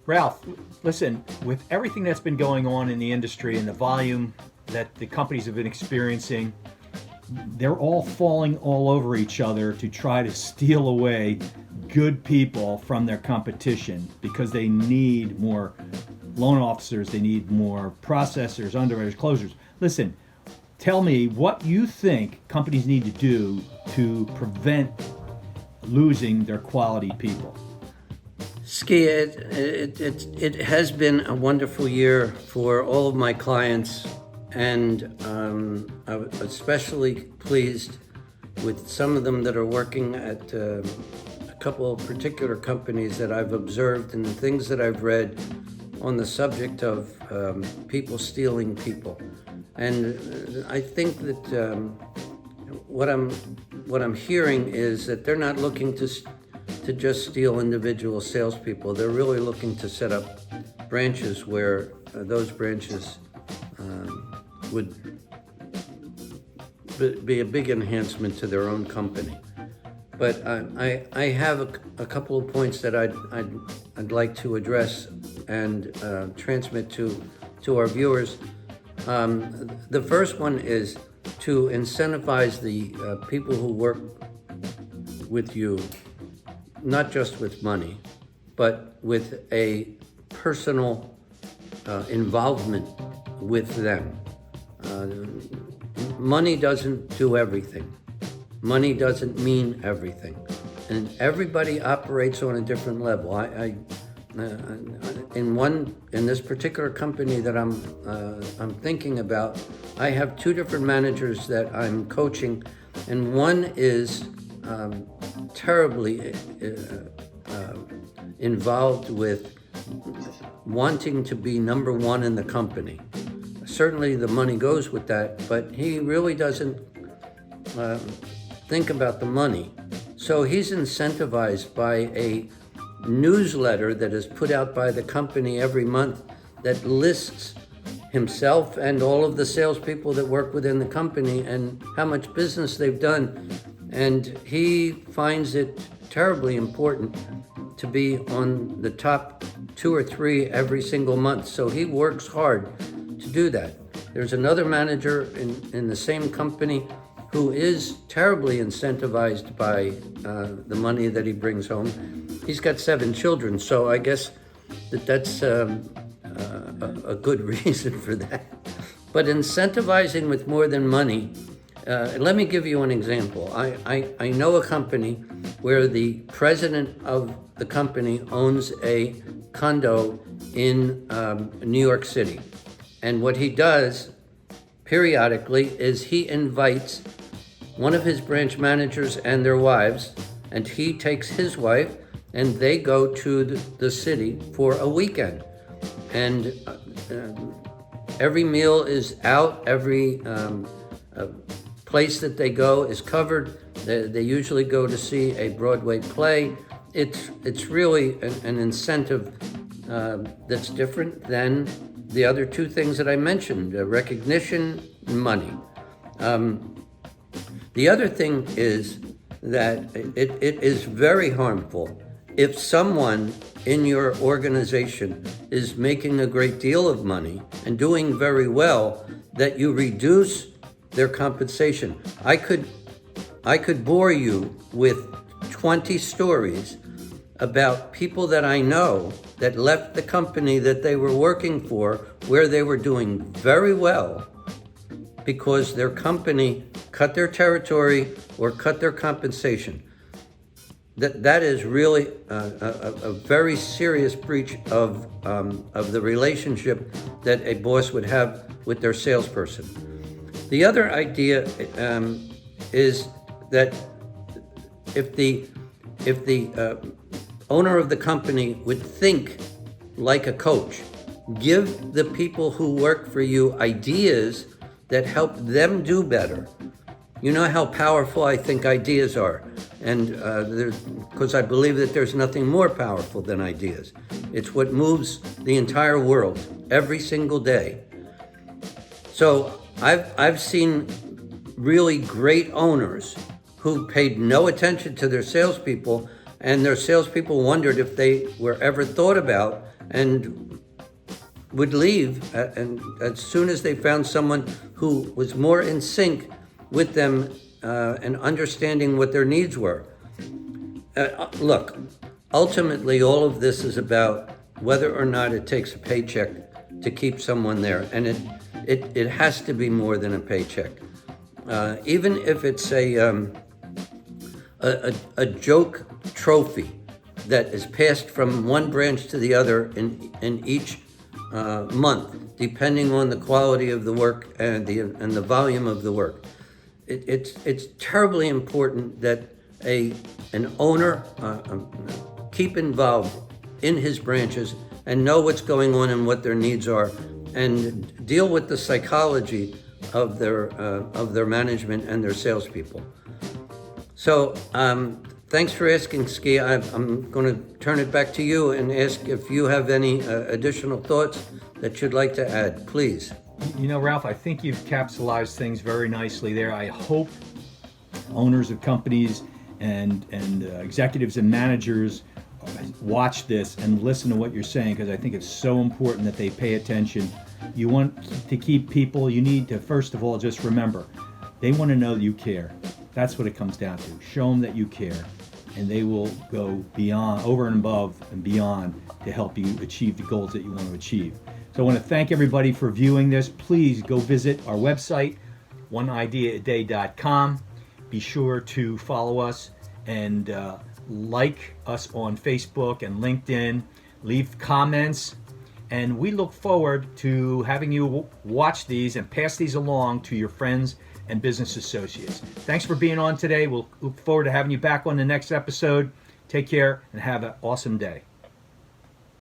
Ralph, listen, with everything that's been going on in the industry and the volume that the companies have been experiencing, they're all falling all over each other to try to steal away good people from their competition because they need more loan officers, they need more processors, underwriters, closers. Listen, tell me what you think companies need to do to prevent losing their quality people. Ski, it has been a wonderful year for all of my clients, and I'm especially pleased with some of them that are working at a couple of particular companies that I've observed and the things that I've read on the subject of people stealing people. And I think that what I'm hearing is that they're not looking to just steal individual salespeople. They're really looking to set up branches where those branches would be a big enhancement to their own company. But I have a couple of points that I'd like to address and transmit to our viewers. The first one is to incentivize the people who work with you, not just with money, but with a personal involvement with them. Money doesn't do everything. Money doesn't mean everything. And everybody operates on a different level. In this particular company that I'm thinking about, I have two different managers that I'm coaching, and one is terribly involved with wanting to be number one in the company. Certainly the money goes with that, but he really doesn't think about the money. So he's incentivized by a newsletter that is put out by the company every month that lists himself and all of the salespeople that work within the company and how much business they've done. And he finds it terribly important to be on the top 2 or 3 every single month. So he works hard to do that. There's another manager in the same company who is terribly incentivized by the money that he brings home. He's got 7 children, so I guess that's a good reason for that. But incentivizing with more than money, let me give you an example. I know a company where the president of the company owns a condo in New York City. And what he does periodically is he invites one of his branch managers and their wives, and he takes his wife, and they go to the city for a weekend. And every meal is out, every place that they go is covered. They usually go to see a Broadway play. It's really an incentive that's different than the other two things that I mentioned, recognition, money. The other thing is that it is very harmful if someone in your organization is making a great deal of money and doing very well, that you reduce their compensation. I could bore you with 20 stories about people that I know that left the company that they were working for, where they were doing very well, because their company cut their territory or cut their compensation. That is really a very serious breach of the relationship that a boss would have with their salesperson. The other idea is that if the owner of the company would think like a coach, give the people who work for you ideas that help them do better. You know how powerful I think ideas are, and because I believe that there's nothing more powerful than ideas. It's what moves the entire world every single day. So I've seen really great owners who paid no attention to their salespeople and their salespeople wondered if they were ever thought about and would leave. And as soon as they found someone who was more in sync with them and understanding what their needs were. Look, ultimately, all of this is about whether or not it takes a paycheck to keep someone there, and it has to be more than a paycheck. Even if it's a joke trophy that is passed from one branch to the other in each month, depending on the quality of the work and the volume of the work. It's terribly important that an owner keep involved in his branches and know what's going on and what their needs are, and deal with the psychology of their management and their salespeople. So thanks for asking, Ski. I'm going to turn it back to you and ask if you have any additional thoughts that you'd like to add, please. You know, Ralph, I think you've capsulized things very nicely there. I hope owners of companies and executives and managers watch this and listen to what you're saying, because I think it's so important that they pay attention. You want to keep people, you need to, first of all, just remember, they want to know that you care. That's what it comes down to. Show them that you care, and they will go beyond, over and above and beyond, to help you achieve the goals that you want to achieve. So I want to thank everybody for viewing this. Please go visit our website, oneideaaday.com. Be sure to follow us and like us on Facebook and LinkedIn. Leave comments, and we look forward to having you watch these and pass these along to your friends and business associates. Thanks for being on today. We'll look forward to having you back on the next episode. Take care and have an awesome day.